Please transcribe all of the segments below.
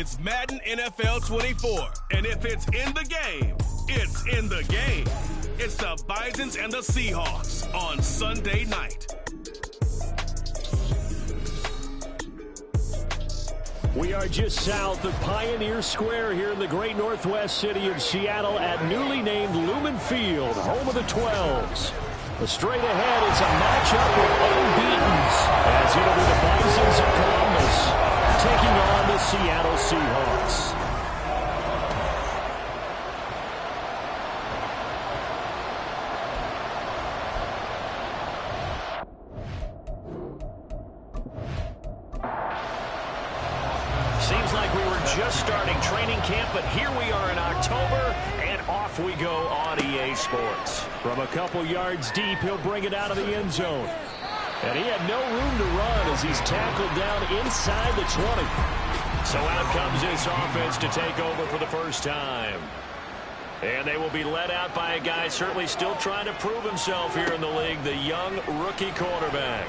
It's Madden NFL 24, and if it's in the game, it's in the game. It's the Bisons and the Seahawks on Sunday night. We are just south of Pioneer Square here in the great northwest city of Seattle at newly named Lumen Field, home of the 12s. Straight ahead, it's a matchup with unbeatens, as it'll be the Bisons of Columbus taking on the Seattle Seahawks. Seems like we were just starting training camp, but here we are in October, and off we go on EA Sports. From a couple yards deep, he'll bring it out of the end zone. And he had no room to run as he's tackled down inside the 20. So out comes this offense to take over for the first time. And they will be led out by a guy certainly still trying to prove himself here in the league, the young rookie quarterback.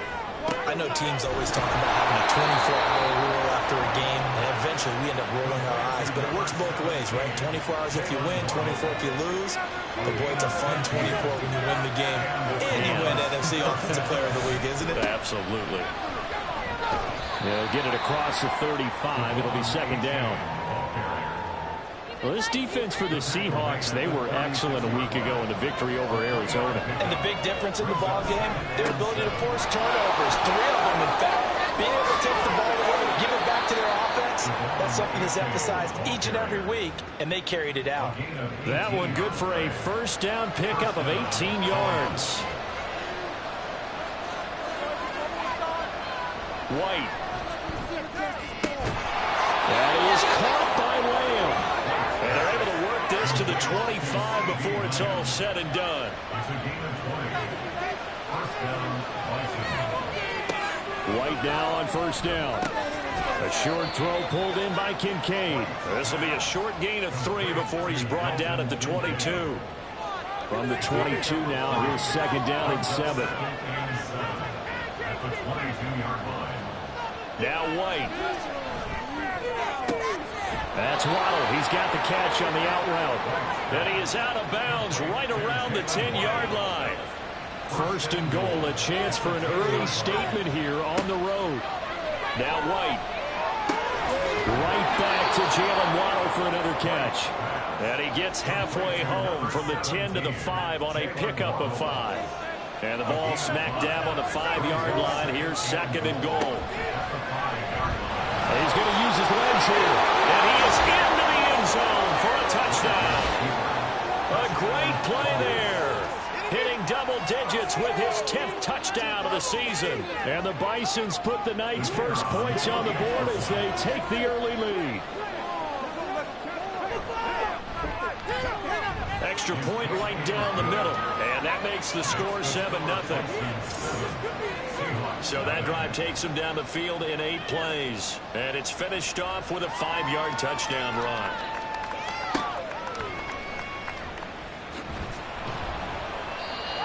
I know teams always talk about having a 24-hour rule after a game, and eventually we end up rolling our eyes. But it works both ways, right? 24 hours if you win, 24 if you lose. But, boy, it's a fun 24 when you win the game. And you win NFC Offensive Player of the Week, isn't it? Absolutely. They'll get it across the 35. It'll be second down. Well, this defense for the Seahawks, they were excellent a week ago in the victory over Arizona. And the big difference in the ball game, their ability to force turnovers, 3 of them, in fact. Being able to take the ball away, give it back to their offense, that's something that's emphasized each and every week, and they carried it out. That one good for a first down pickup of 18 yards. White. That is caught by Lamb. And they're able to work this to the 25 before it's all said and done. White now on first down. A short throw pulled in by Kincaid. This will be a short gain of 3 before he's brought down at the 22. From the 22 now, here's second down and 7. Now White. That's Waddle. He's got the catch on the out route. And he is out of bounds right around the 10-yard line. First and goal, a chance for an early statement here on the road. Now White. Right back to Jalen Waddle for another catch. And he gets halfway home from the 10 to the 5 on a pickup of 5. And the ball smack dab on the 5-yard line. Here's second and goal. He's going to use his legs here. And he is into the end zone for a touchdown. A great play there. Hitting double digits with his 10th touchdown of the season. And the Bisons put the Knights' first points on the board as they take the early lead. Extra point right down the middle. And that makes the score 7-0. So that drive takes him down the field in 8 plays. And it's finished off with a 5-yard touchdown run.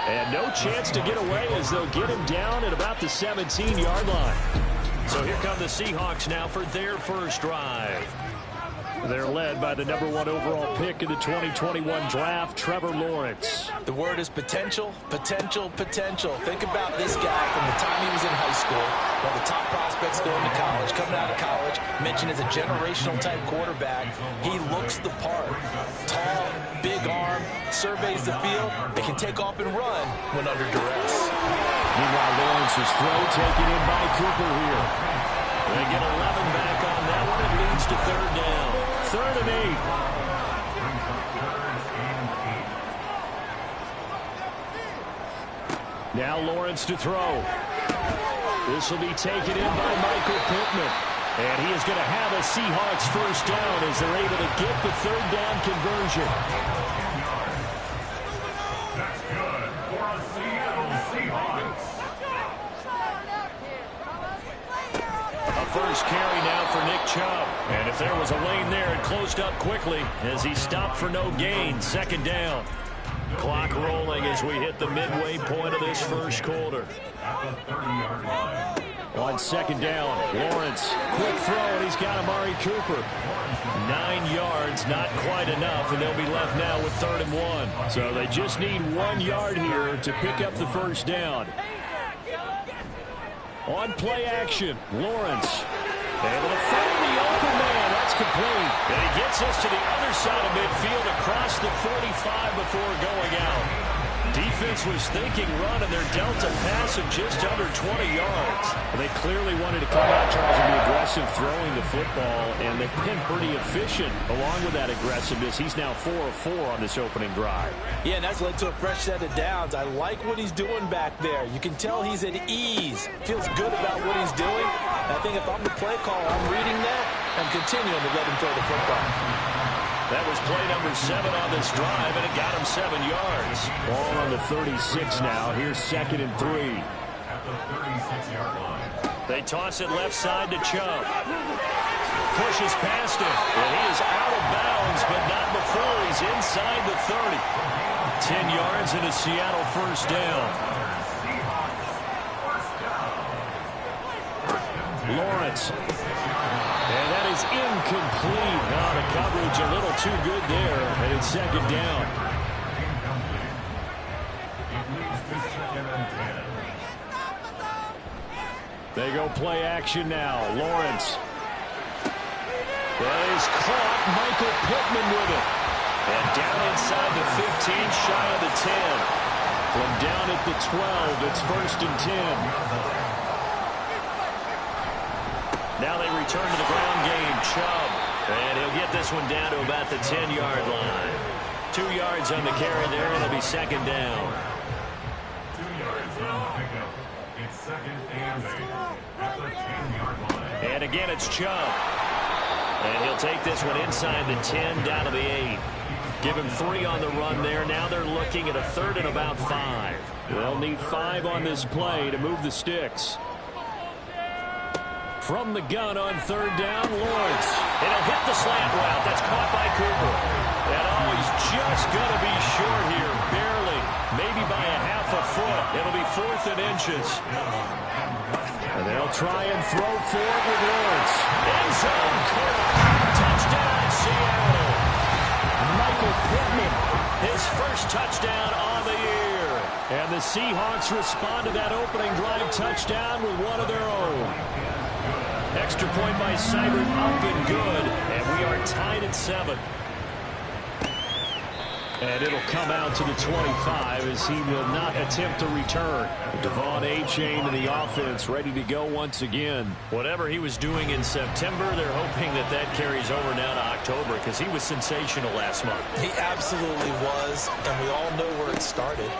And no chance to get away as they'll get him down at about the 17-yard line. So here come the Seahawks now for their first drive. They're led by the #1 overall pick in the 2021 draft, Trevor Lawrence. The word is potential, potential, potential. Think about this guy from the time he was in high school, one of the top prospects going to college, coming out of college, mentioned as a generational type quarterback. He looks the part. Tall, big arm, surveys the field, and can take off and run when under duress. Meanwhile, Lawrence's throw taken in by Cooper here. They get 11 back on that one. It leads to third down. 3rd and 8. Now Lawrence to throw. This will be taken in by Michael Pittman. And he is going to have a Seahawks first down as they're able to get the 3rd down conversion. That's good for a Seattle Seahawks. A first carry now for Nick Chubb. And if there was a lane there, it closed up quickly as he stopped for no gain. Second down. Clock rolling as we hit the midway point of this first quarter. At the 30-yard line. On second down, Lawrence, quick throw, and he's got Amari Cooper. 9 yards, not quite enough, and they'll be left now with 3rd and 1. So they just need 1 yard here to pick up the first down. On play action, Lawrence able to find the open man. That's complete. And he gets us to the other side of midfield across the 45 before going out. Defense was thinking run, and they're dealt a pass of just under 20 yards. They clearly wanted to come out, Charles, and be aggressive throwing the football, and they've been pretty efficient along with that aggressiveness. He's now 4 of 4 on this opening drive. Yeah, and that's led to a fresh set of downs. I like what he's doing back there. You can tell he's at ease. Feels good about what he's doing. And I think if I'm the play caller, I'm reading that and continuing to let him throw the football. That was play number 7 on this drive, and it got him 7 yards. Ball on the 36 now. Here's 2nd and 3. At the 36-yard line. They toss it left side to Chubb. Pushes past him, and he is out of bounds, but not before he's inside the 30. 10 yards and a Seattle first down. Lawrence. And that is incomplete. Now the coverage a little too good there, and it's 2nd down. They go play action now. Lawrence. That is caught. Michael Pittman with it. And down inside the 15, shy of the 10. From down at the 12, it's 1st and 10. Now they return to the ground game. Chubb. And he'll get this one down to about the 10-yard line. 2 yards on the carry there, and it'll be 2nd down. 2 yards on the pickup. It's 2nd and 8 at the 10-yard line. And again, it's Chubb. And he'll take this one inside the 10, down to the 8. Give him 3 on the run there. Now they're looking at a 3rd and about 5. They'll need 5 on this play to move the sticks. From the gun on 3rd down, Lawrence. And he'll hit the slant route. That's caught by Cooper. And he's just going to be short here, barely. Maybe by a half a foot. It'll be 4th and inches. And they'll try and throw for it with Lawrence. End zone caught. Touchdown, Seattle. Michael Pittman, his first touchdown on the year. And the Seahawks respond to that opening drive touchdown with one of their own. Extra point by Seibert, up and good. And we are tied at 7. And it'll come out to the 25 as he will not attempt to return. Devon A-Chain in the offense ready to go once again. Whatever he was doing in September, they're hoping that that carries over now to October because he was sensational last month. He absolutely was, and we all know where it started.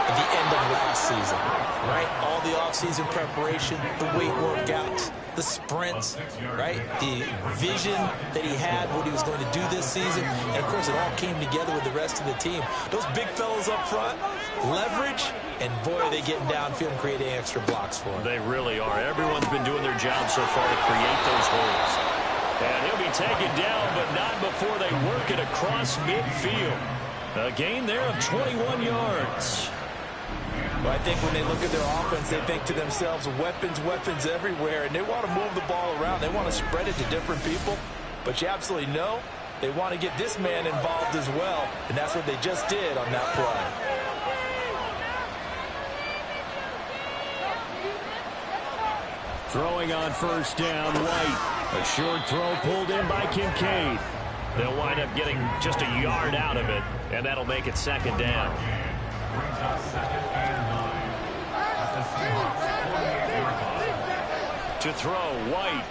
At the end of last season, right? All the offseason preparation, the weight workouts, the sprints, right? The vision that he had, what he was going to do this season. And, of course, it all came together with the rest of the team. Those big fellas up front, leverage, and, boy, are they getting downfield and creating extra blocks for him. They really are. Everyone's been doing their job so far to create those holes. And he'll be taken down, but not before they work it across midfield. A gain there of 21 yards. But I think when they look at their offense, they think to themselves, weapons, weapons everywhere, and they want to move the ball around. They want to spread it to different people, but you absolutely know they want to get this man involved as well, and that's what they just did on that play. Throwing on 1st down, White. A short throw pulled in by Kincaid. They'll wind up getting just a yard out of it, and that'll make it 2nd down. To throw, White.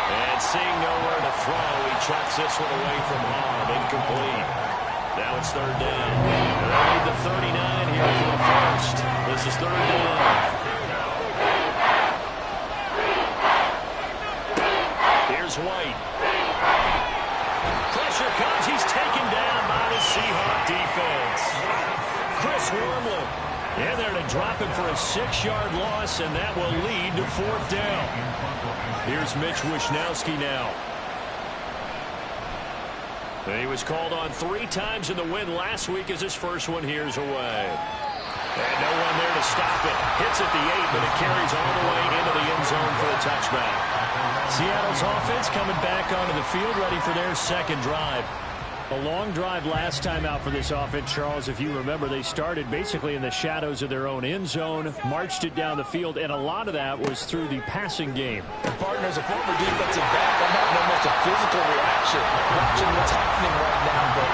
And seeing nowhere to throw, he chucks this one away from harm. Incomplete. Now it's 3rd down. They'll need the 39 here for the first. This is 3rd down. Here's White. Pressure comes. He's taken down by the Seahawk defense. Chris Wormley in there to drop him for a 6-yard loss, and that will lead to 4th down. Here's Mitch Wishnowsky now. He was called on 3 times in the win last week as his first one here's away. And no one there to stop it. Hits at the 8, but it carries all the way into the end zone for a touchback. Seattle's offense coming back onto the field, ready for their second drive. A long drive last time out for this offense, Charles. If you remember, they started basically in the shadows of their own end zone, marched it down the field, and a lot of that was through the passing game. And partner, as a former defensive back, I'm having almost a physical reaction watching what's happening right now. But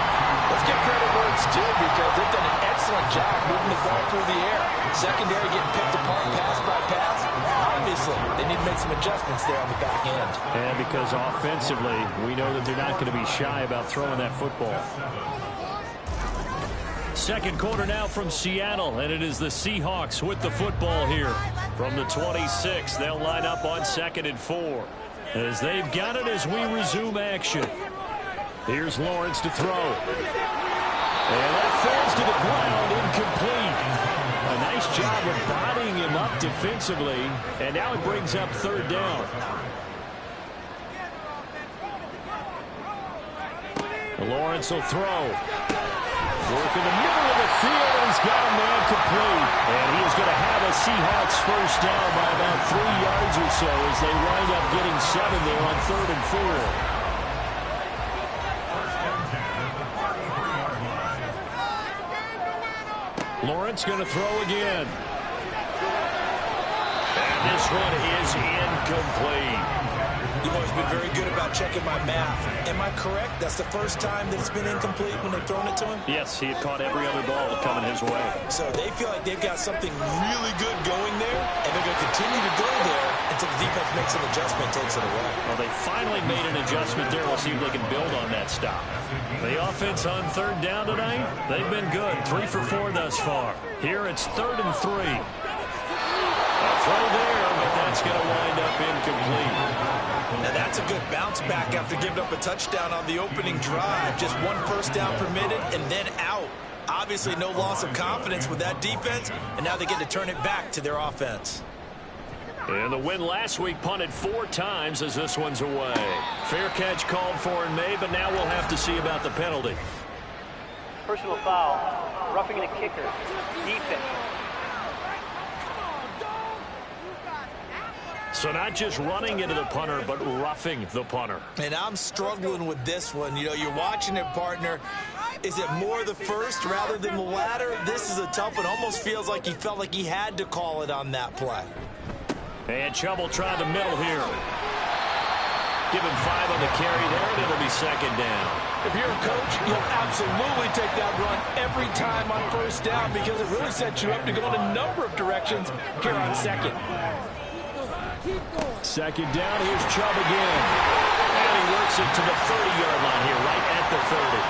let's give credit where it's due, because they've done an excellent job moving the ball through the air. Secondary getting picked apart pass by pass. Obviously, they need to make some adjustments there on the back end. And because offensively, we know that they're not going to be shy about throwing that football. Second quarter now from Seattle, and it is the Seahawks with the football here. From the 26, they'll line up on 2nd and 4. As they've got it as we resume action. Here's Lawrence to throw. And that falls to the ground, incomplete. A nice job of bodying him up defensively, and now it brings up 3rd down. Lawrence will throw. Work in the middle of the field, and he's got a man complete. And he is going to have a Seahawks first down by about 3 yards or so as they wind up getting 7 there on 3rd and 4. Lawrence going to throw again. And this one is incomplete. You've always been very good about checking my math. Am I correct? That's the first time that it's been incomplete when they've thrown it to him? Yes, he had caught every other ball coming his way. So they feel like they've got something really good going there, and they're going to continue to go there until the defense makes an adjustment and takes it away. Well, they finally made an adjustment there. We'll see if they can build on that stop. The offense on 3rd down tonight, they've been good. 3 for 4 thus far. Here it's 3rd and 3. A throw there, but that's going to wind up incomplete. Now that's a good bounce back after giving up a touchdown on the opening drive. Just 1 first down permitted and then out. Obviously no loss of confidence with that defense, and now they get to turn it back to their offense. And the win last week punted 4 times as this one's away. Fair catch called for and made, but now we'll have to see about the penalty. Personal foul, roughing the kicker, defense. So not just running into the punter, but roughing the punter. And I'm struggling with this one. You know, you're watching it, partner. Is it more the first rather than the latter? This is a tough one. Almost feels like he felt like he had to call it on that play. And Chubb will try the middle here. Give him 5 on the carry there, and it'll be 2nd down. If you're a coach, you'll absolutely take that run every time on first down because it really sets you up to go in a number of directions here on 2nd. 2nd down, here's Chubb again. And he works it to the 30-yard line here, right at the 30.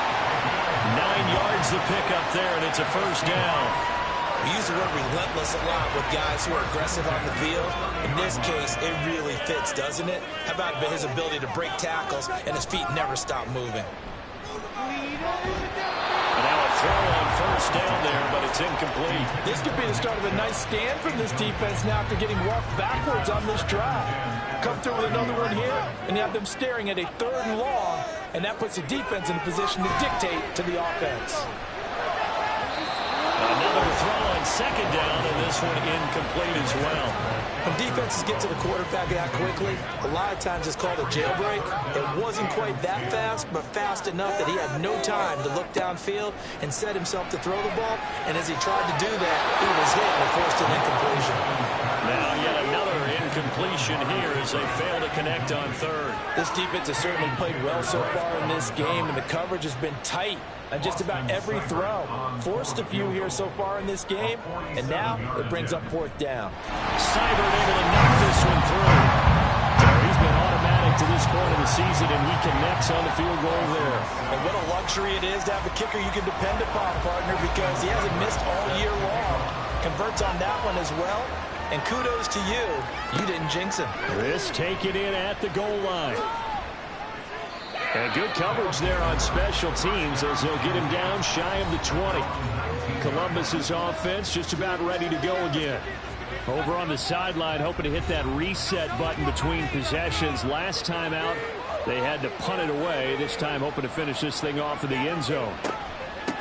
9 yards the pickup there, and it's a first down. We use the word relentless a lot with guys who are aggressive on the field. In this case, it really fits, doesn't it? How about his ability to break tackles and his feet never stop moving? And now a throw on first down there, but it's incomplete. This could be the start of a nice stand from this defense now after getting walked backwards on this drive. Come through with another one here, and you have them staring at a 3rd and long, and that puts the defense in a position to dictate to the offense. Another throw on 2nd down, and this one incomplete as well. When defenses get to the quarterback that quickly, a lot of times it's called a jailbreak. It wasn't quite that fast, but fast enough that he had no time to look downfield and set himself to throw the ball. And as he tried to do that, he was hit and forced an incompletion. Now yet another incompletion here as they fail to connect on 3rd. This defense has certainly played well so far in this game, and the coverage has been tight on just about every throw. Forced a few here so far in this game, and now it brings up 4th down. Seibert able to knock this one through. So he's been automatic to this point of the season, and he connects on the field goal there. And what a luxury it is to have a kicker you can depend upon, partner, because he hasn't missed all year long. Converts on that one as well. And kudos to you. You didn't jinx him. This taken in at the goal line. And good coverage there on special teams as they'll get him down shy of the 20. Columbus's offense just about ready to go again. Over on the sideline, hoping to hit that reset button between possessions. Last time out, they had to punt it away. This time, hoping to finish this thing off in the end zone.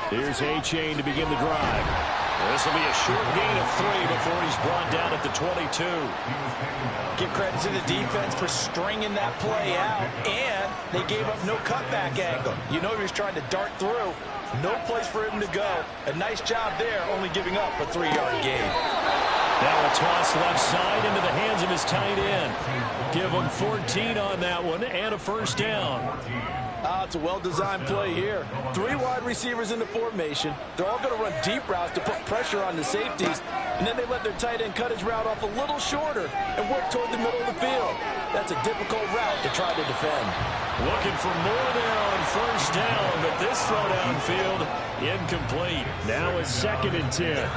Here's A-Chain to begin the drive. This will be a short gain of 3 before he's brought down at the 22. Give credit to the defense for stringing that play out, and they gave up no cutback angle. You know he was trying to dart through. No place for him to go. A nice job there, only giving up a 3-yard gain. Now a toss left side into the hands of his tight end. Give him 14 on that one and a first down. It's a well-designed play here. 3 wide receivers in the formation. They're all going to run deep routes to put pressure on the safeties, and then they let their tight end cut his route off a little shorter and work toward the middle of the field. That's a difficult route to try to defend. Looking for more there on first down, but this throw downfield incomplete. Now a 2nd and 10.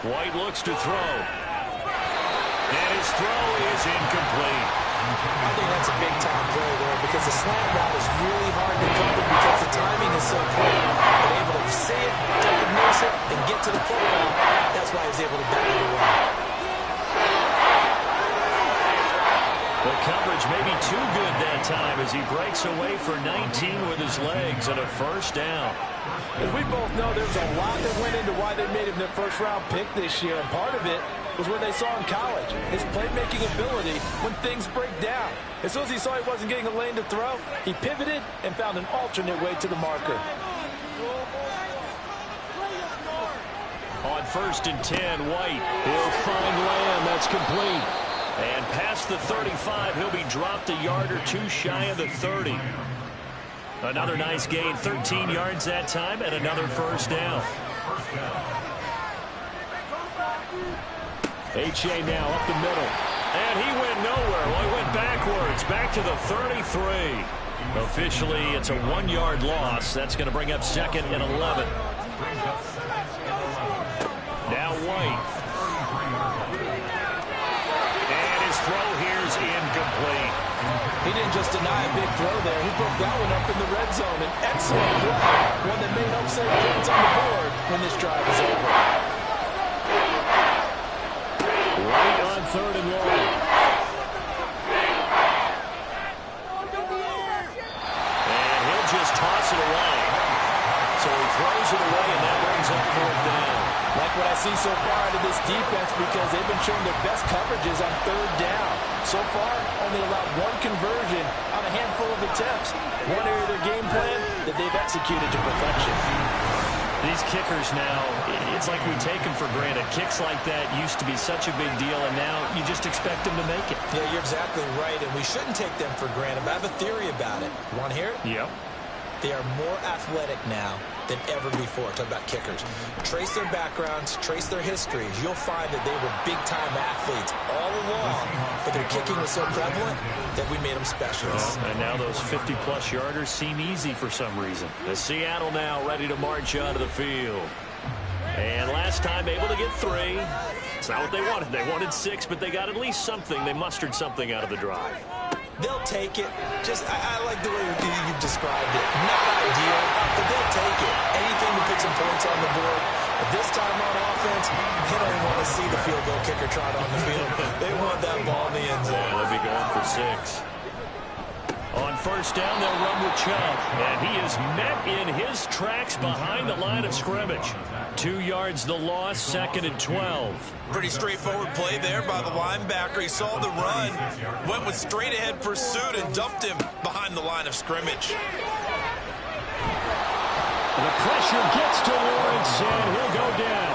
White looks to throw. And his throw is incomplete. I think that's a big-time play there because the slant route is really hard to cover because the timing is so quick. But able to see it, diagnose it, and get to the football, that's why he was able to bat it away. The coverage may be too good that time as he breaks away for 19 with his legs and a first down. As we both know, there's a lot that went into why they made him their first-round pick this year, and part of it was what they saw in college, his playmaking ability when things break down. As soon as he saw he wasn't getting a lane to throw, he pivoted and found an alternate way to the marker. On 1st and 10, White will find Lamb. That's complete. And past the 35, he'll be dropped a yard or 2 shy of the 30. Another nice gain, 13 yards that time, and another first down. H.A. now up the middle. And he went nowhere. Well, he went backwards, back to the 33. Officially, it's a 1-yard loss. That's going to bring up 2nd and 11. Now White. And his throw here's incomplete. He didn't just deny a big throw there. He broke that one up in the red zone. An excellent play. One that may help save points on the board when this drive is over. Right on 3rd and long. And he'll just toss it away. So he throws it away, and that brings up 4th down. Like what I see so far out of this defense because they've been showing their best coverages on 3rd down. So far, only allowed 1 conversion on a handful of attempts. One area of their game plan that they've executed to perfection. These kickers now, it's like we take them for granted. Kicks like that used to be such a big deal, and now you just expect them to make it. Yeah, you're exactly right, and we shouldn't take them for granted. But I have a theory about it. You want to hear it? Yep. They are more athletic now than ever before. Talk about kickers. Trace their backgrounds, trace their histories. You'll find that they were big-time athletes all along, but their kicking was so prevalent that we made them specialists. And now those 50-plus yarders seem easy for some reason. The Seattle now ready to march onto the field. And last time able to get 3. It's not what they wanted. They wanted 6, but they got at least something. They mustered something out of the drive. They'll take it. I like the way you've described it. Not ideal, but they'll take it. Anything to put some points on the board. But this time on offense, they don't want to see the field goal kicker trot on the field. They want that ball in the end zone. They'll be going for 6. On 1st down, they'll run with Chubb. And he is met in his tracks behind the line of scrimmage. 2 yards the loss, 2nd and 12. Pretty straightforward play there by the linebacker. He saw the run, went with straight-ahead pursuit, and dumped him behind the line of scrimmage. The pressure gets to Lawrence, and he'll go down.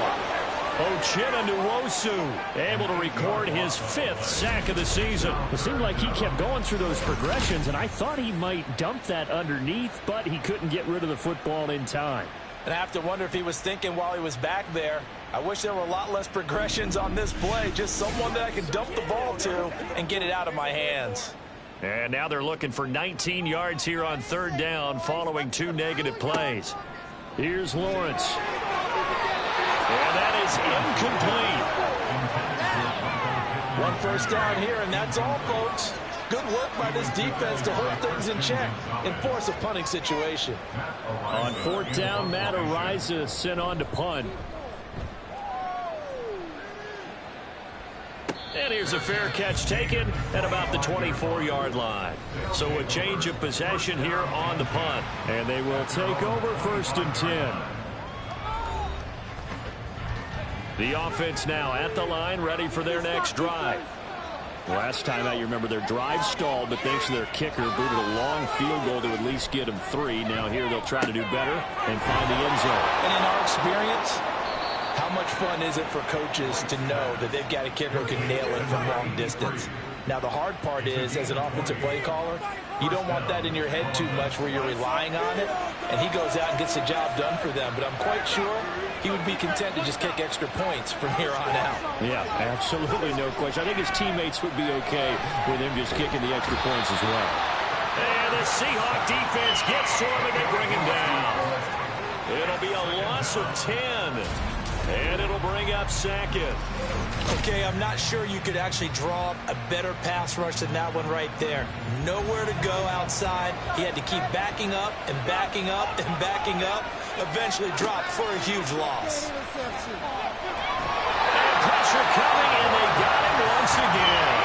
Uchenna Nwosu able to record his 5th sack of the season. It seemed like he kept going through those progressions, and I thought he might dump that underneath, but he couldn't get rid of the football in time. And I have to wonder if he was thinking while he was back there, I wish there were a lot less progressions on this play, just someone that I can dump the ball to and get it out of my hands. And now they're looking for 19 yards here on 3rd down following 2 negative plays. Here's Lawrence. And that is incomplete. 1 first down here, and that's all, folks. Good work by this defense to hold things in check and force a punting situation. On 4th down, Matt Ariza sent on to punt. And here's a fair catch taken at about the 24-yard line. So a change of possession here on the punt. And they will take over 1st and 10. The offense now at the line, ready for their next drive. Last time out, you remember their drive stalled, but thanks to their kicker, booted a long field goal to at least get them 3. Now here they'll try to do better and find the end zone. And in our experience, how much fun is it for coaches to know that they've got a kicker who can nail it from long distance? Now, the hard part is, as an offensive play caller, you don't want that in your head too much where you're relying on it, and he goes out and gets the job done for them. But I'm quite sure he would be content to just kick extra points from here on out. Yeah, absolutely no question. I think his teammates would be okay with him just kicking the extra points as well. And the Seahawk defense gets to him, and they bring him down. It'll be a loss of 10. And it'll bring up 2nd. Okay, I'm not sure you could actually draw up a better pass rush than that one right there. Nowhere to go outside. He had to keep backing up and backing up and backing up. Eventually dropped for a huge loss. And pressure coming, and they got him once again.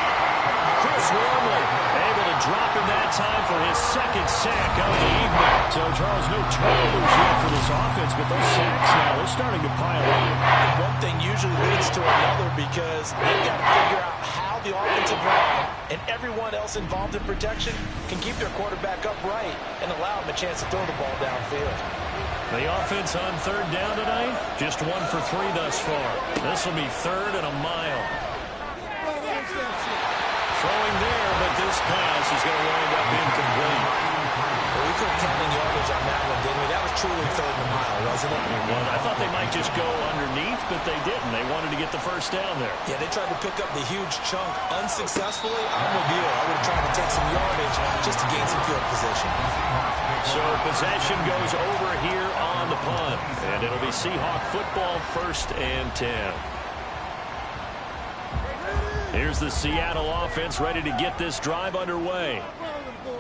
Chris Wormley able to drop him that time for his 2nd sack of the evening. So, Charles, no turnovers yet for this offense, but those sacks now, they're starting to pile up. And one thing usually leads to another because they've got to figure out how the offensive line and everyone else involved in protection can keep their quarterback upright and allow him a chance to throw the ball downfield. The offense on 3rd down tonight, just 1 for 3 thus far. This will be 3rd and a mile. Throwing there, but this pass is going to wind up incomplete. Well, we couldn't count any yardage on that one, didn't we? That was truly 3rd and a mile, wasn't it? Well, I thought they might just go underneath, but they didn't. They wanted to get the 1st down there. Yeah, they tried to pick up the huge chunk unsuccessfully. I'm with you. I would have tried to take some yardage just to gain some field position. So possession goes over here on the punt, and it'll be Seahawk football 1st and 10. Here's the Seattle offense ready to get this drive underway.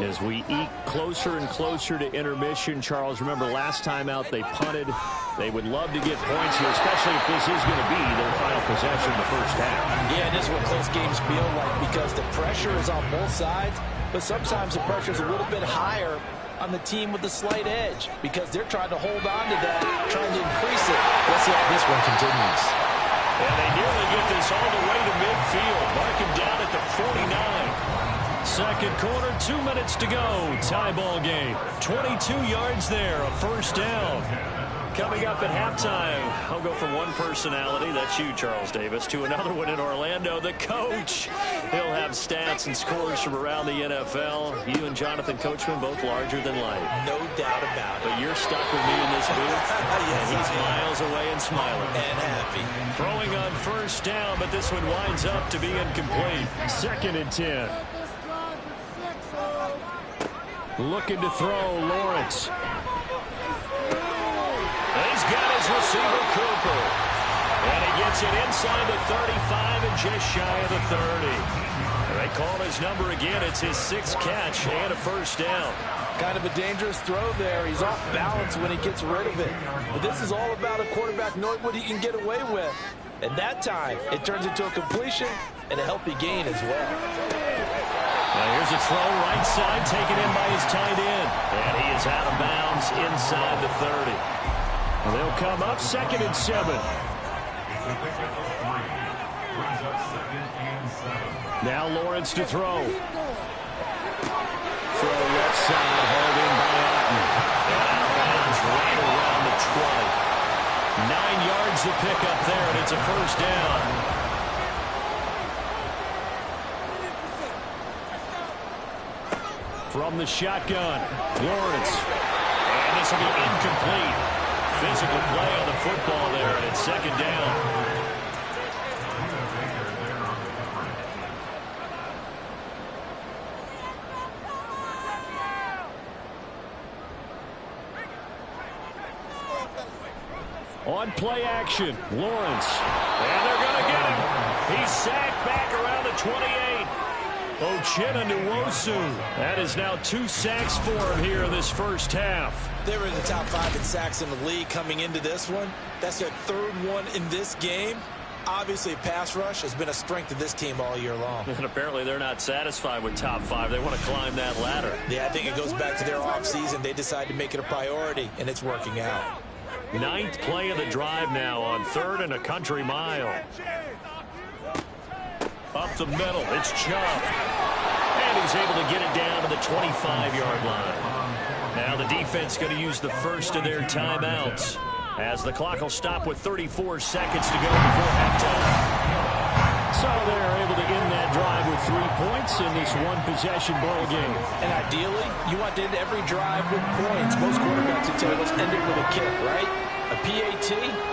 As we eke closer and closer to intermission, Charles, remember last time out they punted. They would love to get points here, especially if this is going to be their final possession in the 1st half. Yeah, this is what close games feel like because the pressure is on both sides, but sometimes the pressure is a little bit higher on the team with the slight edge because they're trying to hold on to that, trying to increase it. Let's see how this one continues. And they nearly get this all the way to midfield. Mark him down at the 49. 2nd quarter, 2 minutes to go. Tie ball game. 22 yards there, a 1st down. Coming up at halftime, I'll go from one personality, that's you, Charles Davis, to another one in Orlando, the coach. He'll have stats and scores from around the NFL. You and Jonathan Coachman, both larger than life. No doubt about it. But you're stuck with me in this booth. Yes, and he's miles away and smiling. And happy. Throwing on 1st down, but this one winds up to be incomplete. 2nd and 10. Looking to throw, Lawrence. He's got his receiver, Cooper. And he gets it inside the 35 and just shy of the 30. And they call his number again. It's his 6th catch and a 1st down. Kind of a dangerous throw there. He's off balance when he gets rid of it. But this is all about a quarterback knowing what he can get away with. And that time, it turns into a completion and a healthy gain as well. Now here's a throw right side taken in by his tight end. And he is out of bounds inside the 30. They'll come up 2nd and 7. Now Lawrence to throw. Throw left side, hauled in by Otten. And out of bounds right around the 20. 9 yards to pick up there, and it's a 1st down. From the shotgun, Lawrence. And this will be incomplete. Physical play on the football there, and it's 2nd down. On play action, Lawrence. And they're going to get him. He's sacked back around the 28. Uchenna Nwosu. That is now 2 sacks for him here in this 1st half. They were in the top 5 in sacks in the league coming into this one. That's their 3rd one in this game. Obviously, pass rush has been a strength of this team all year long. And apparently they're not satisfied with top 5. They want to climb that ladder. Yeah, I think it goes back to their offseason. They decided to make it a priority, and it's working out. 9th play of the drive now on 3rd and a country mile. Up the middle, it's Chubb. And he's able to get it down to the 25-yard line. Now the defense going to use the first of their timeouts, as the clock will stop with 34 seconds to go before halftime. So they're able to end that drive with 3 points in this one-possession ball game. And ideally, you want to end every drive with points. Most quarterbacks would tell us end it with a kick, right? A PAT,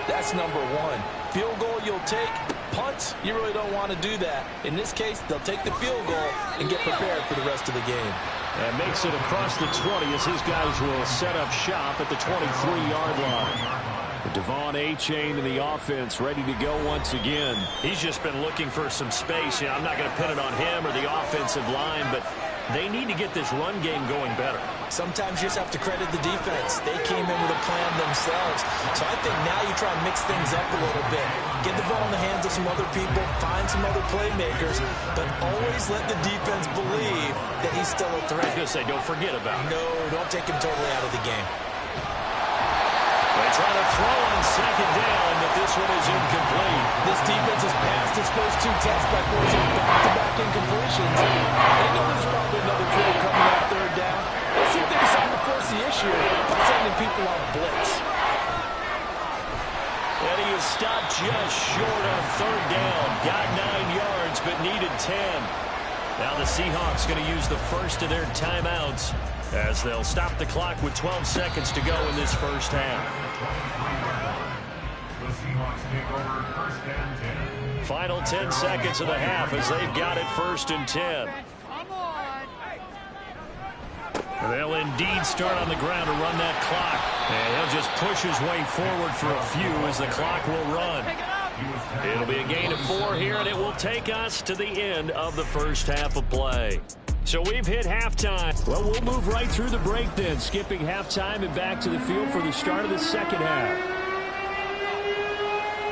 that's number 1. Field goal you'll take. Punts, you really don't want to do that. In this case, they'll take the field goal and get prepared for the rest of the game. And makes it across the 20 as his guys will set up shop at the 23-yard line. Devon A-Chain in the offense, ready to go once again. He's just been looking for some space. I'm not going to pin it on him or the offensive line, but they need to get this run game going better. Sometimes you just have to credit the defense. They came in with a plan themselves. So I think now you try and mix things up a little bit. Get the ball in the hands of some other people, find some other playmakers, but always let the defense believe that he's still a threat. I was going to say, don't forget about it. No, don't take him totally out of the game. They try to throw on 2nd down, but this one is incomplete. This defense has passed its first 2 tests by forcing back-to-back incompletions. They know there's probably another throw coming on 3rd down. Let's see if they decide to force the issue by sending people on blitz. And he is stopped just short on 3rd down. Got 9 yards, but needed 10. Now the Seahawks going to use the first of their timeouts, as they'll stop the clock with 12 seconds to go in this first half. The Seahawks take over 1st and 10. Final 10 seconds of the half as they've got it 1st and 10. They'll indeed start on the ground to run that clock. And he'll just push his way forward for a few as the clock will run. It'll be a gain of 4 here, and it will take us to the end of the first half of play. So we've hit halftime. Well, we'll move right through the break then, skipping halftime and back to the field for the start of the second half.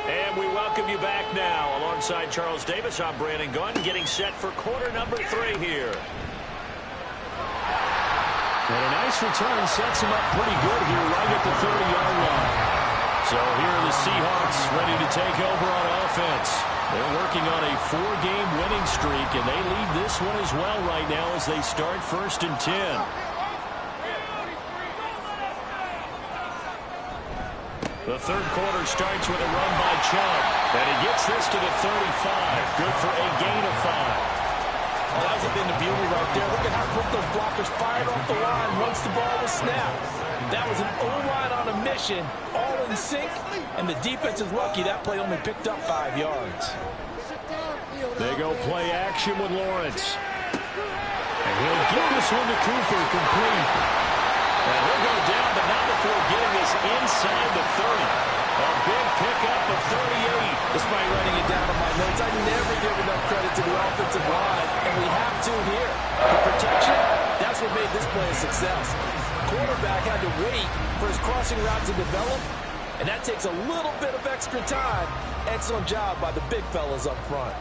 And we welcome you back now. Alongside Charles Davis, I'm Brandon Gunn, getting set for quarter number 3 here. And a nice return sets him up pretty good here right at the 30-yard line. So here are the Seahawks ready to take over on offense. They're working on a 4-game winning streak, and they lead this one as well right now as they start 1st and 10. The 3rd quarter starts with a run by Chubb, and he gets this to the 35. Good for a gain of 5. Well, that was a thing of beauty right there. Look at how quick those blockers fired off the line once the ball was snapped. That was an O-line on a mission, all in sync, and the defense is lucky that play only picked up 5 yards. They go play action with Lawrence. And he'll get this one to Cooper, complete. And he'll go down, but not before getting this inside the 30. A big pickup of 38. Despite writing it down on my notes, I never give enough credit to the offensive line, and we have to here. The protection, that's what made this play a success. Quarterback had to wait for his crossing route to develop, and that takes a little bit of extra time. Excellent job by the big fellas up front.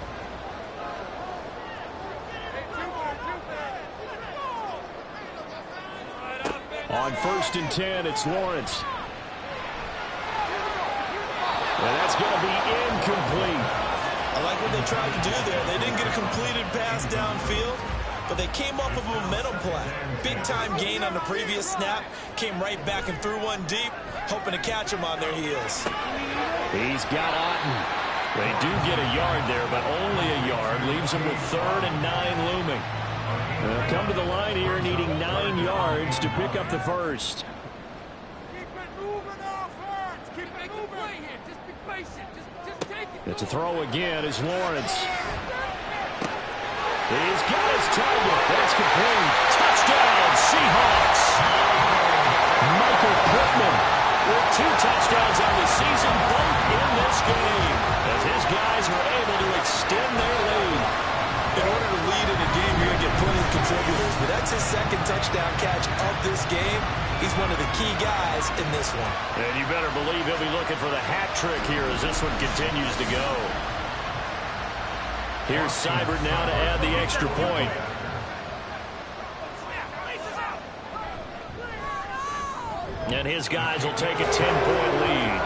On 1st and 10, it's Lawrence. And that's going to be incomplete. I like what they tried to do there. They didn't get a completed pass downfield, but they came off of a momentum play. Big-time gain on the previous snap. Came right back and threw one deep, hoping to catch them on their heels. He's got Otten. They do get a yard there, but only a yard. Leaves them with 3rd and 9 looming. They'll come to the line here needing 9 yards to pick up the first. It's a throw again as Lawrence. He's got his target. That's complete. Touchdown, Seahawks. Michael Pittman with 2 touchdowns on the season, both in this game, as his guys were able to extend their lead. In order to lead in a game, you're going to get plenty of contributors, but that's his second touchdown catch of this game. He's one of the key guys in this one. And you better believe he'll be looking for the hat trick here as this one continues to go. Here's Seibert now to add the extra point. And his guys will take a 10-point lead.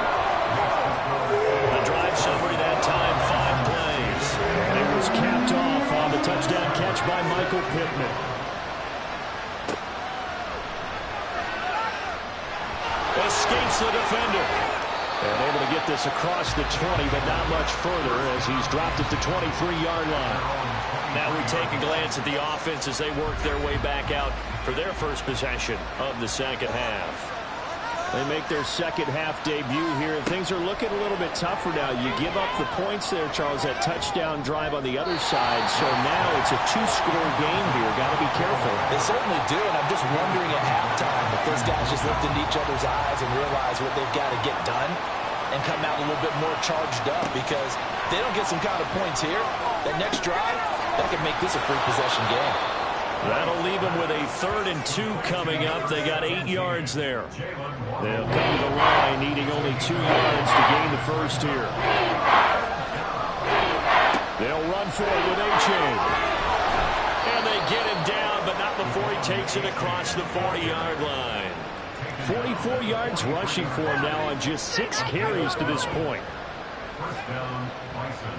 The drive summary that time, 5 plays. And it was capped off on the touchdown catch by Michael Pittman. Escapes the defender. And able to get this across the 20, but not much further as he's dropped it to 23-yard line. Now we take a glance at the offense as they work their way back out for their first possession of the second half. They make their second half debut here. Things are looking a little bit tougher now. You give up the points there, Charles, that touchdown drive on the other side. So now it's a 2-score game here. Got to be careful. They certainly do, and I'm just wondering at halftime if those guys just looked into each other's eyes and realize what they've got to get done and come out a little bit more charged up, because if they don't get some kind of points here, that next drive, that could make this a free possession game. That'll leave them with a 3rd and 2 coming up. They got 8 yards there. They'll come to the line needing only 2 yards to gain the first here. They'll run for it with A-Chain. And they get him down, but not before he takes it across the 40-yard line. 44 yards rushing for him now on just 6 carries to this point. First down, Bison.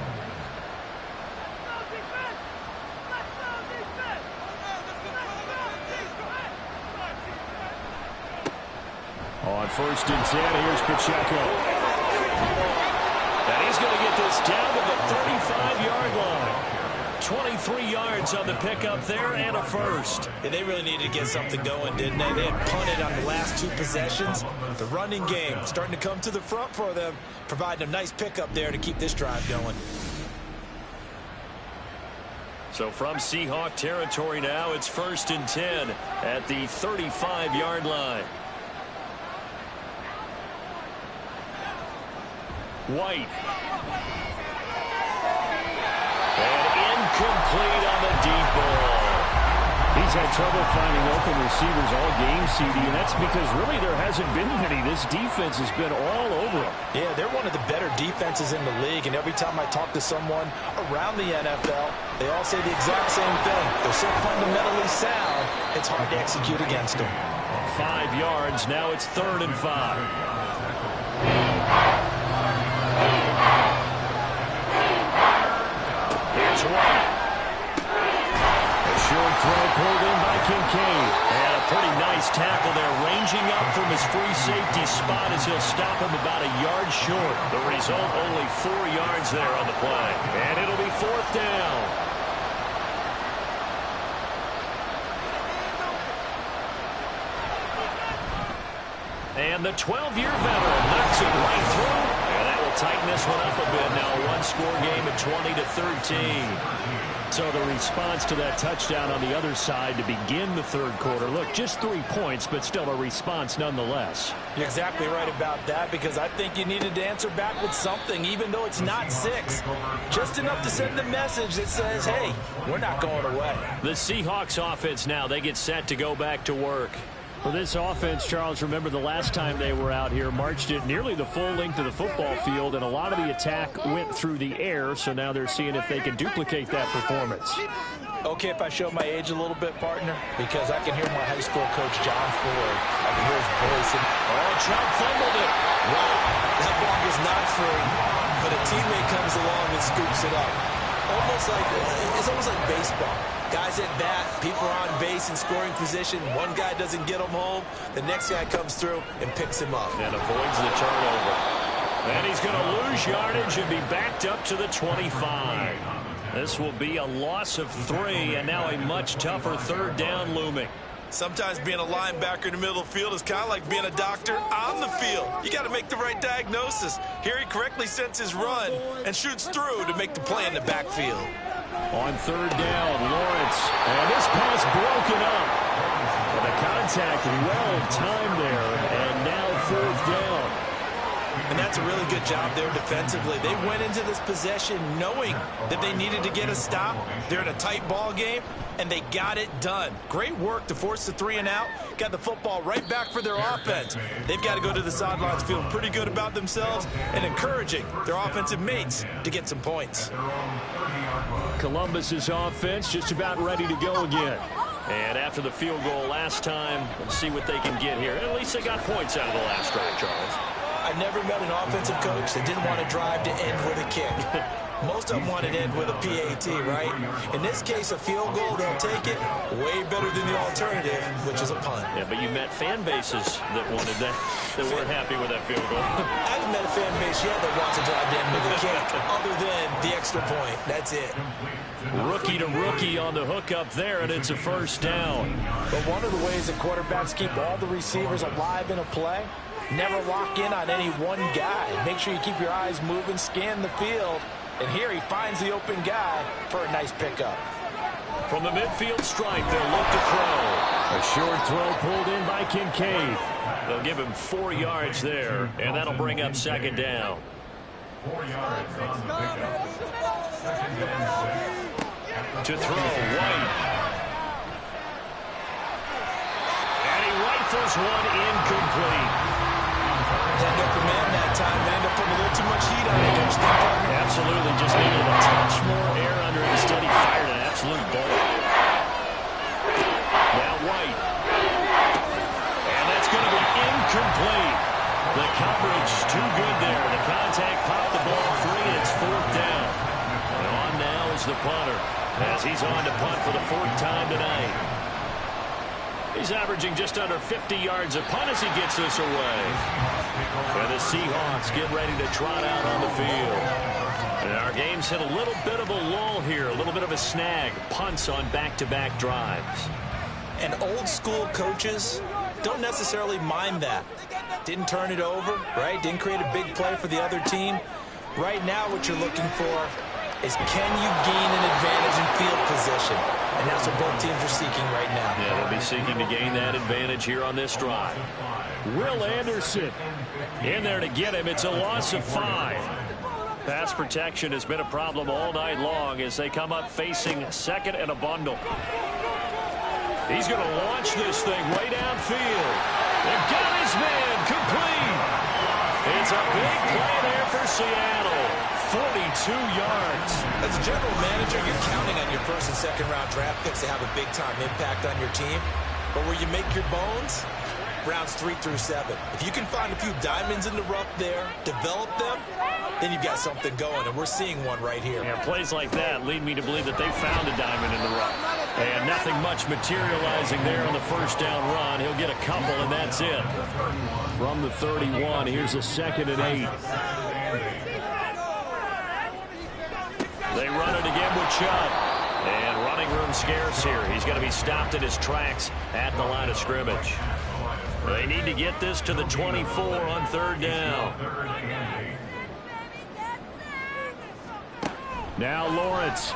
On 1st and 10, here's Pacheco. And he's going to get this down to the 35-yard line. 23 yards on the pickup there and a first. And they really needed to get something going, didn't they? They had punted on the last 2 possessions. The running game starting to come to the front for them, providing a nice pickup there to keep this drive going. So from Seahawk territory now, it's 1st and 10 at the 35-yard line. White. And incomplete on the deep ball. He's had trouble finding open receivers all game, CD, and that's because really there hasn't been many. This defense has been all over them. Yeah, they're one of the better defenses in the league, and every time I talk to someone around the NFL, they all say the exact same thing. They're so fundamentally sound, it's hard to execute against them. 5 yards, now it's 3rd and 5. Here's White. A short throw pulled in by Kincaid. And a pretty nice tackle there, ranging up from his free safety spot as he'll stop him about a yard short. The result, only 4 yards there on the play. And it'll be 4th down. And the 12-year veteran knocks it right through. And that will tighten this one up a bit now. A 1-score game at 20-13. So the response to that touchdown on the other side to begin the 3rd quarter. Look, just 3 points, but still a response nonetheless. You're exactly right about that, because I think you needed to answer back with something, even though it's not 6. Just enough to send the message that says, hey, we're not going away. The Seahawks offense now, they get set to go back to work. For this offense, Charles, remember the last time they were out here, marched it nearly the full length of the football field, and a lot of the attack went through the air, so now they're seeing if they can duplicate that performance. Okay, if I show my age a little bit, partner, because I can hear my high school coach, John Ford. I can hear his voice. And, Trump fumbled it. Wow, that ball is not free, but a teammate comes along and scoops it up. It's almost like baseball. Guys at bat, people are on base in scoring position. One guy doesn't get him home. The next guy comes through and picks him up. And avoids the turnover. And he's going to lose yardage and be backed up to the 25. This will be a loss of 3, and now a much tougher 3rd down looming. Sometimes being a linebacker in the middle of the field is kind of like being a doctor on the field. You got to make the right diagnosis. Here he correctly sets his run and shoots through to make the play in the backfield. On 3rd down, Lawrence. And this pass broken up. And the contact well timed there. And now 4th down. And that's a really good job there defensively. They went into this possession knowing that they needed to get a stop. They're in a tight ball game, and they got it done. Great work to force the 3 and out. Got the football right back for their offense. They've got to go to the sidelines feeling pretty good about themselves and encouraging their offensive mates to get some points. Columbus's offense just about ready to go again. And after the field goal last time, let's see what they can get here. At least they got points out of the last drive, Charles. I never met an offensive coach that didn't want to drive to end with a kick. Most of them want to end with a PAT, right? In this case, a field goal, they'll take it way better than the alternative, which is a punt. Yeah, but you met fan bases that wanted that, that weren't happy with that field goal. I haven't met a fan base yet that wants to drive to end with a kick, other than the extra point. That's it. Rookie to rookie on the hookup there, and it's a first down. But one of the ways that quarterbacks keep all the receivers alive in a play, never lock in on any one guy. Make sure you keep your eyes moving, scan the field. And here he finds the open guy for a nice pickup. From the midfield stripe, they'll look to throw. A short throw pulled in by Kincaid. They'll give him 4 yards there, and that'll bring up second down. 4 yards on the pickup. Second and 6. To throw, White. And he rifles one incomplete. End up the man that time. They end up putting a little too much heat on it. Absolutely, just needed a touch more air under it. Instead, he fired an absolute bullet. Now White. And that's going to be incomplete. The coverage too good there. The contact popped the ball free, and it's 4th down. And on now is the punter, as he's on to punt for the 4th time tonight. He's averaging just under 50 yards a punt as he gets this away. And the Seahawks get ready to trot out on the field. And our game's hit a little bit of a lull here, a little bit of a snag. Punts on back-to-back drives. And old school coaches don't necessarily mind that. Didn't turn it over, right? Didn't create a big play for the other team. Right now what you're looking for is, can you gain an advantage in field position? And that's what both teams are seeking right now. Yeah, they'll be seeking to gain that advantage here on this drive. Will Anderson in there to get him. It's a loss of 5. Pass protection has been a problem all night long as they come up facing second and a bundle. He's going to launch this thing way downfield. They've got his man complete. It's a big play there for Seattle. 42 yards. As a general manager, you're counting on your first and second round draft picks to have a big-time impact on your team. But where you make your bones, rounds 3 through 7. If you can find a few diamonds in the rough there, develop them, then you've got something going, and we're seeing one right here. Yeah, plays like that lead me to believe that they found a diamond in the rough. And nothing much materializing there on the first down run. He'll get a couple, and that's it. From the 31, here's a 2nd and 8. They run it again with Chubb. And running room scarce here. He's going to be stopped in his tracks at the line of scrimmage. They need to get this to the 24 on 3rd down. Now Lawrence.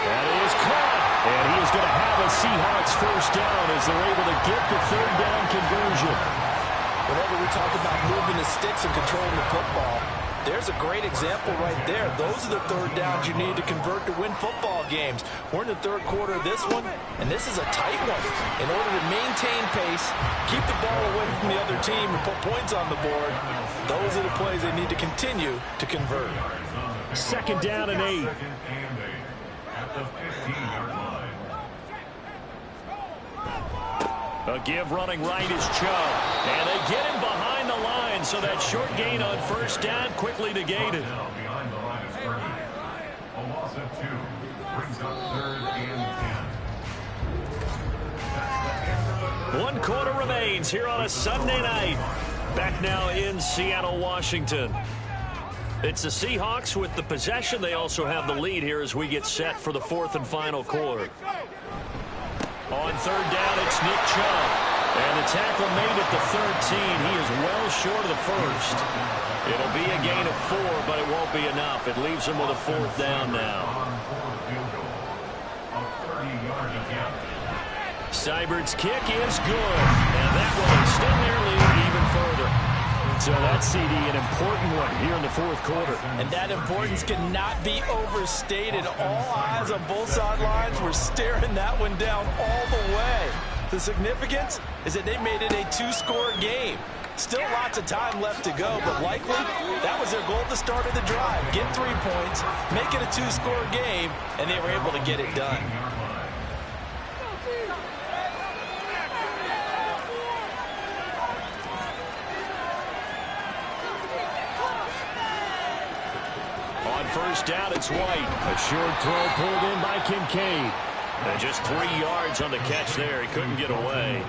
That is caught. And he is going to have a Seahawks first down as they're able to get the 3rd down conversion. Whenever we talk about moving the sticks and controlling the football, there's a great example right there. Those are the 3rd downs you need to convert to win football games. We're in the 3rd quarter of this one, and this is a tight one. In order to maintain pace, keep the ball away from the other team, and put points on the board, those are the plays they need to continue to convert. 2nd down and 8. At the 15-yard line. A give running right is Chubb. And they get him behind the line, so that short gain on 1st down quickly negated. Now behind the line of scrimmage. A loss of 2 brings up 3rd and 10. 1 quarter remains here on a Sunday night. Back now in Seattle, Washington. It's the Seahawks with the possession. They also have the lead here as we get set for the 4th and final quarter. On 3rd down, it's Nick Chubb. And the tackle made at the 13. He is well short of the 1st. It'll be a gain of 4, but it won't be enough. It leaves him with a 4th down now. Seibert's kick is good. And that will extend their lead even further. So that CD, an important one here in the fourth quarter. And that importance cannot be overstated. All eyes on both sidelines were staring that one down all the way. The significance is that they made it a two-score game. Still lots of time left to go, but likely that was their goal at the start of the drive. Get 3 points, make it a two-score game, and they were able to get it done. On first down, it's White. A short throw pulled in by Kincaid. And just 3 yards on the catch there. He couldn't get away.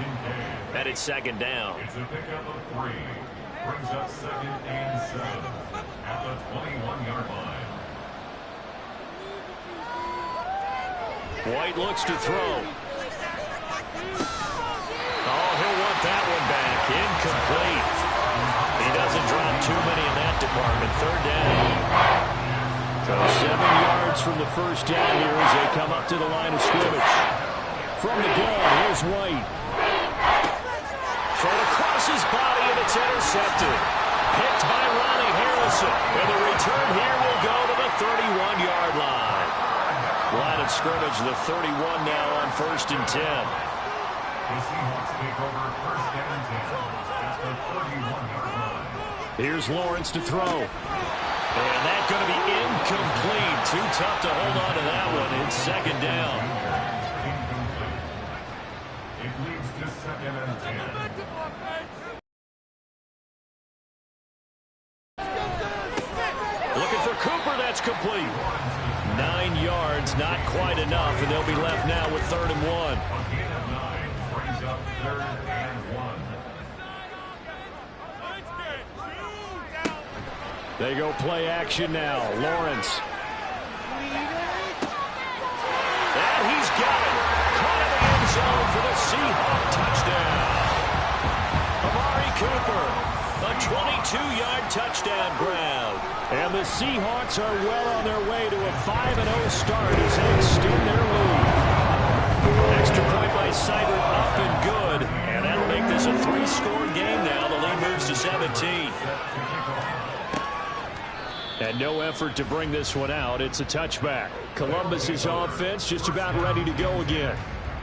And it's second down. It's a pickup of 3. Brings up 2nd and 7 at the 21-yard line. White looks to throw. Oh, he'll want that one back. Incomplete. He doesn't drop too many in that department. Third down. So 7 yards from the first down here as they come up to the line of scrimmage. From the gun, here's White. Thrown across his body, and it's intercepted. Picked by Ronnie Harrison. And the return here will go to the 31-yard line. Line of scrimmage, the 31 now on 1st and 10. The Seahawks take over 1st and 10 at the 31-yard line. Here's Lawrence to throw. And that's going to be incomplete. Too tough to hold on to that one. It's second down. Incomplete. It leads to 2nd and 10. Looking for Cooper. That's complete. 9 yards, not quite enough, and they'll be left now with 3rd and 1. A gain of 9 brings up 3rd and 1. They go play action now. Lawrence. And he's got it. Caught in the end zone for the Seahawk touchdown. Amari Cooper, a 22-yard touchdown grab. And the Seahawks are well on their way to a 5-0 start as they extend their lead. Extra point by Seibert up and good. And that'll make this a 3-score game now. The lead moves to 17. And no effort to bring this one out. It's a touchback. Columbus's offense just about ready to go again.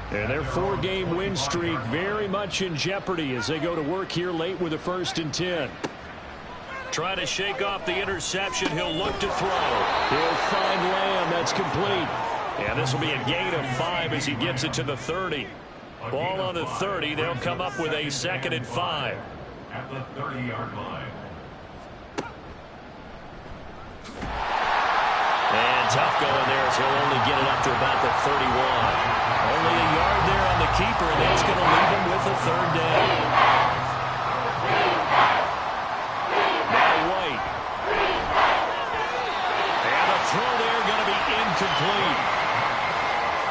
And their 4-game win streak very much in jeopardy as they go to work here late with a 1st and 10. Trying to shake off the interception. He'll look to throw. He'll find Lamb. That's complete. And this will be a gain of 5 as he gets it to the 30. Ball on the 30. They'll come up with a 2nd and 5. At the 30-yard line. And tough going there as he'll only get it up to about the 31. Only a yard there on the keeper, and that's going to leave him with a 3rd down. Now White. And the throw there going to be incomplete.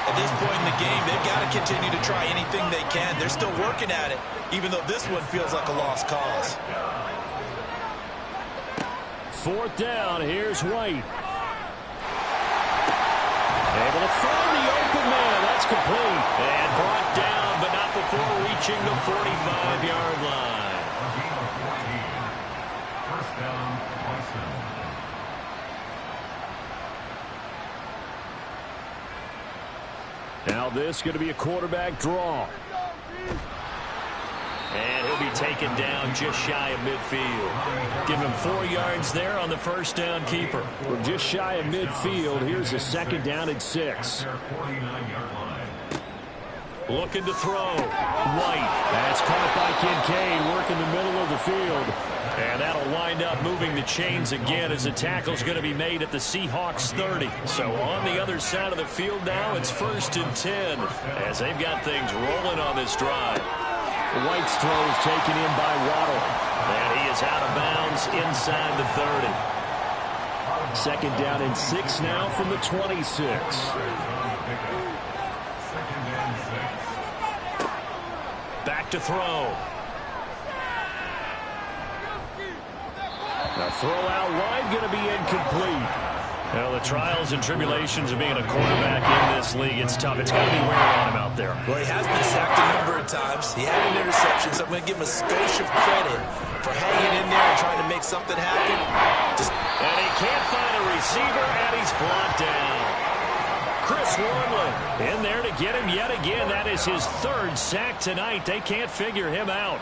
At this point in the game, they've got to continue to try anything they can. They're still working at it, even though this one feels like a lost cause. 4th down, here's White. Able to find the open man. That's complete. And brought down, but not before reaching the 45-yard line. First down, Boston. Now this is going to be a quarterback draw. And he'll be taken down just shy of midfield. Give him 4 yards there on the 1st down keeper. We're just shy of midfield. Here's a 2nd down and 6. Looking to throw. White. That's caught by Kincaid. Working the middle of the field. And that'll wind up moving the chains again as the tackle's going to be made at the Seahawks 30. So on the other side of the field now, it's 1st and 10 as they've got things rolling on this drive. White's throw is taken in by Waddle. And he is out of bounds inside the 30. 2nd down and 6 now from the 26. Back to throw. The throw out wide going to be incomplete. Well, the trials and tribulations of being a quarterback in this league, it's tough. It's got to be wearing on him out there. Well, he has been sacked a number of times. He had an interception, so I'm going to give him a skosh of credit for hanging in there and trying to make something happen. And he can't find a receiver, and he's brought down. Chris Wormley in there to get him yet again. That is his third sack tonight. They can't figure him out.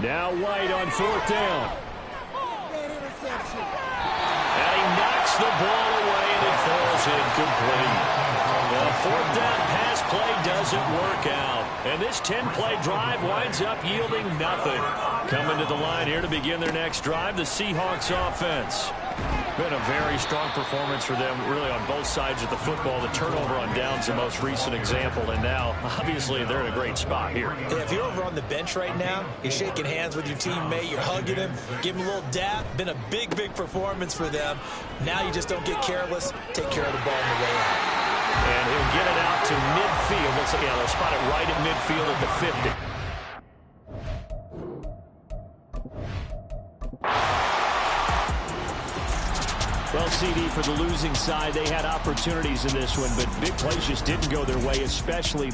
Now White on fourth down. And he knocks the ball away, and it falls incomplete. The fourth down pass play doesn't work out. And this 10-play drive winds up yielding nothing. Coming to the line here to begin their next drive, the Seahawks offense. Been a very strong performance for them, really, on both sides of the football. The turnover on downs, the most recent example, and now, obviously, they're in a great spot here. Yeah, if you're over on the bench right now, you're shaking hands with your teammate, you're hugging him, giving him a little dap. Been a big, big performance for them. Now you just don't get careless. Take care of the ball on the way out. And he'll get it out to midfield. Looks like, yeah, they'll spot it right at midfield at the 50. Well, CD, for the losing side, they had opportunities in this one, but big plays just didn't go their way, especially